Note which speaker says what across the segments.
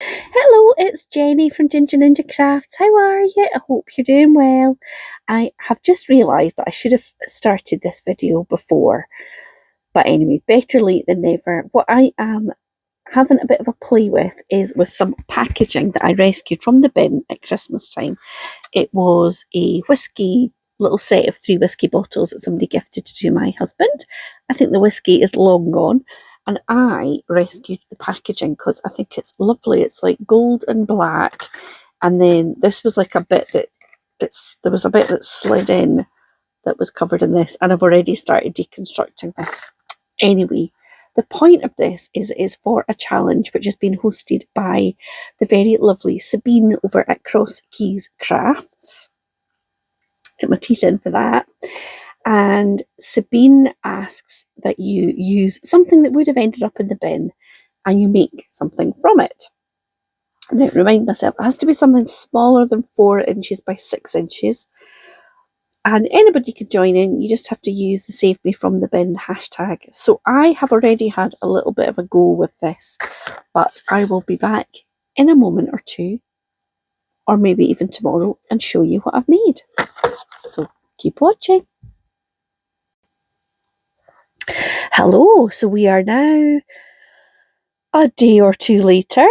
Speaker 1: Hello, it's Jenny from Ginger Ninja Crafts. How are you? I hope you're doing well. I have just realised that I should have started this video before, but anyway, better late than never. What I am having a bit of a play with is with some packaging that I rescued from the bin at Christmas time. It was a whisky little set of 3 whisky bottles that somebody gifted to my husband. I think the whisky is long gone, and I rescued the packaging because I think it's lovely. It's like gold and black, and then this was like a bit that there was a bit that slid in that was covered in this, and I've already started deconstructing this. Anyway, the point of this is for a challenge which has been hosted by the very lovely Sabine over at Cross Keys Crafts. Get my teeth in for that. And Sabine asks that you use something that would have ended up in the bin and you make something from it. Now, remind myself, it has to be something smaller than 4 inches by 6 inches. And anybody could join in. You just have to use the Save Me From The Bin hashtag. So I have already had a little bit of a go with this, but I will be back in a moment or two, or maybe even tomorrow, and show you what I've made. So keep watching. Hello, so we are now a day or two later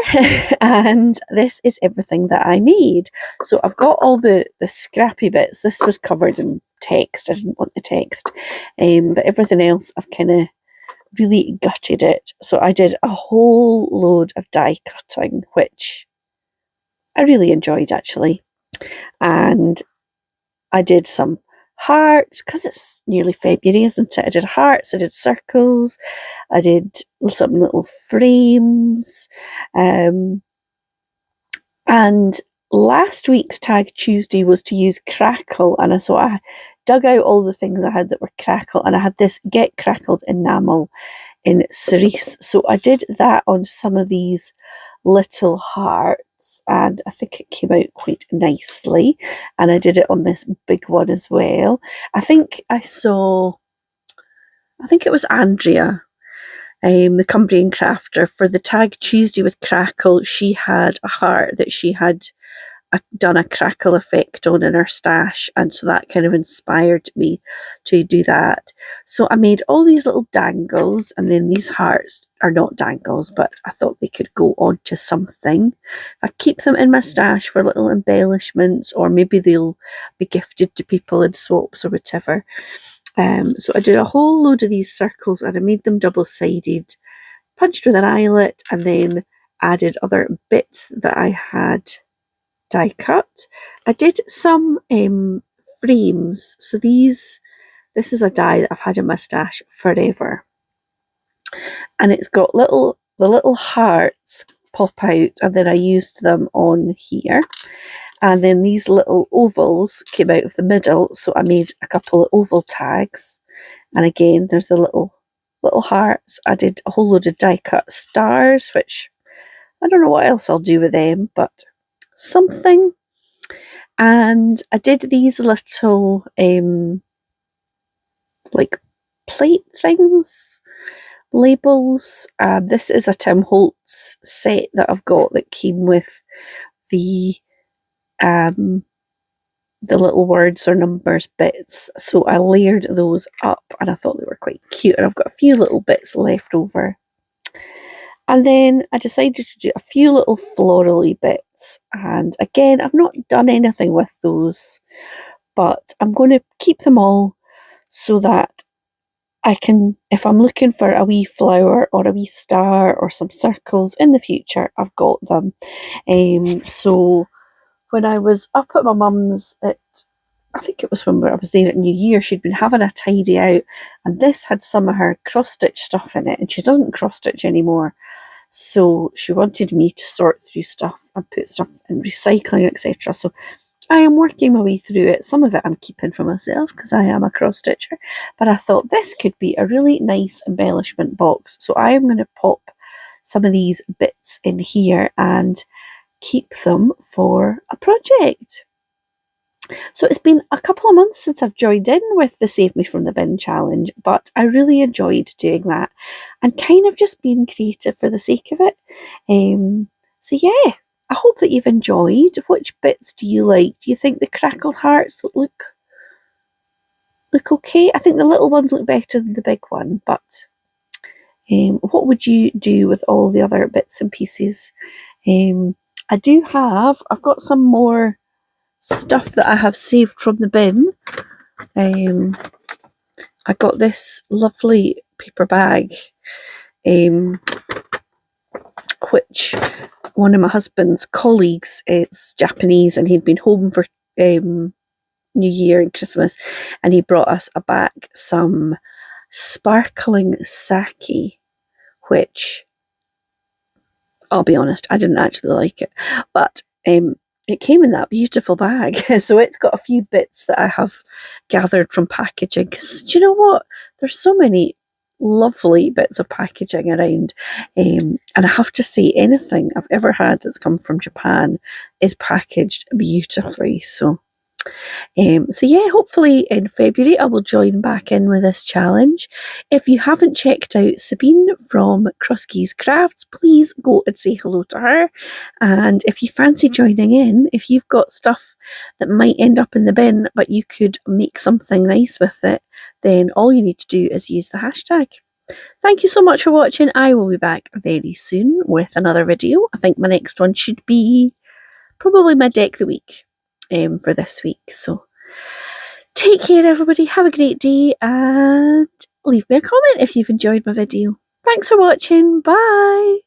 Speaker 1: and this is everything that I made. So I've got all the scrappy bits. This was covered in text. I didn't want the text, but everything else I've kind of really gutted it. So I did a whole load of die cutting, which I really enjoyed actually. And I did some hearts because it's nearly February, isn't it? I did hearts, I did circles, I did some little frames. And last week's Tag Tuesday was to use crackle, and so I dug out all the things I had that were crackle, and I had this Get Crackled enamel in cerise. So I did that on some of these little hearts, and I think it came out quite nicely. And I did it on this big one as well. I think it was Andrea, the Cumbrian crafter, for the Tag Tuesday with Crackle. She had a heart that she had done a crackle effect on in her stash, and so that kind of inspired me to do that. So I made all these little dangles, and then these hearts are not dangles, but I thought they could go onto something. I keep them in my stash for little embellishments, or maybe they'll be gifted to people in swaps or whatever. So I did a whole load of these circles, and I made them double-sided, punched with an eyelet, and then added other bits that I had die cut. I did some frames. So this is a die that I've had in my stash forever, and it's got the little hearts pop out, and then I used them on here, and then these little ovals came out of the middle, so I made a couple of oval tags. And again, there's the little hearts. I did a whole load of die cut stars, which I don't know what else I'll do with them, but something. And I did these little like plate things, labels. This is a Tim Holtz set that I've got that came with the little words or numbers bits. So I layered those up, and I thought they were quite cute. And I've got a few little bits left over. And then I decided to do a few little florally bits. And again, I've not done anything with those, but I'm going to keep them all so that I can, if I'm looking for a wee flower or a wee star or some circles in the future, I've got them. So when I was up at my mum's I think it was when I was there at New Year, she'd been having a tidy out, and this had some of her cross-stitch stuff in it, and she doesn't cross-stitch anymore. So she wanted me to sort through stuff and put stuff in recycling, etc. So I am working my way through it. Some of it I'm keeping for myself because I am a cross-stitcher, but I thought this could be a really nice embellishment box. So I am going to pop some of these bits in here and keep them for a project. So it's been a couple of months since I've joined in with the Save Me From The Bin challenge, but I really enjoyed doing that and kind of just being creative for the sake of it. So yeah, I hope that you've enjoyed. Which bits do you like? Do you think the crackled hearts look okay? I think the little ones look better than the big one, but what would you do with all the other bits and pieces? I've got some more stuff that I have saved from the bin. I got this lovely paper bag, which one of my husband's colleagues is Japanese, and he'd been home for New Year and Christmas, and he brought us back some sparkling sake, which, I'll be honest, I didn't actually like it, but it came in that beautiful bag. So it's got a few bits that I have gathered from packaging, because do you know what, there's so many lovely bits of packaging around, and I have to say, anything I've ever had that's come from Japan is packaged beautifully. So yeah, hopefully in February I will join back in with this challenge. If you haven't checked out Sabine from Crosskeys Crafts, please go and say hello to her. And if you fancy joining in, if you've got stuff that might end up in the bin but you could make something nice with it, then all you need to do is use the hashtag. Thank you so much for watching. I will be back very soon with another video. I think my next one should be probably my deck the week for this week. So take care, everybody. Have a great day, and leave me a comment if you've enjoyed my video. Thanks for watching. Bye.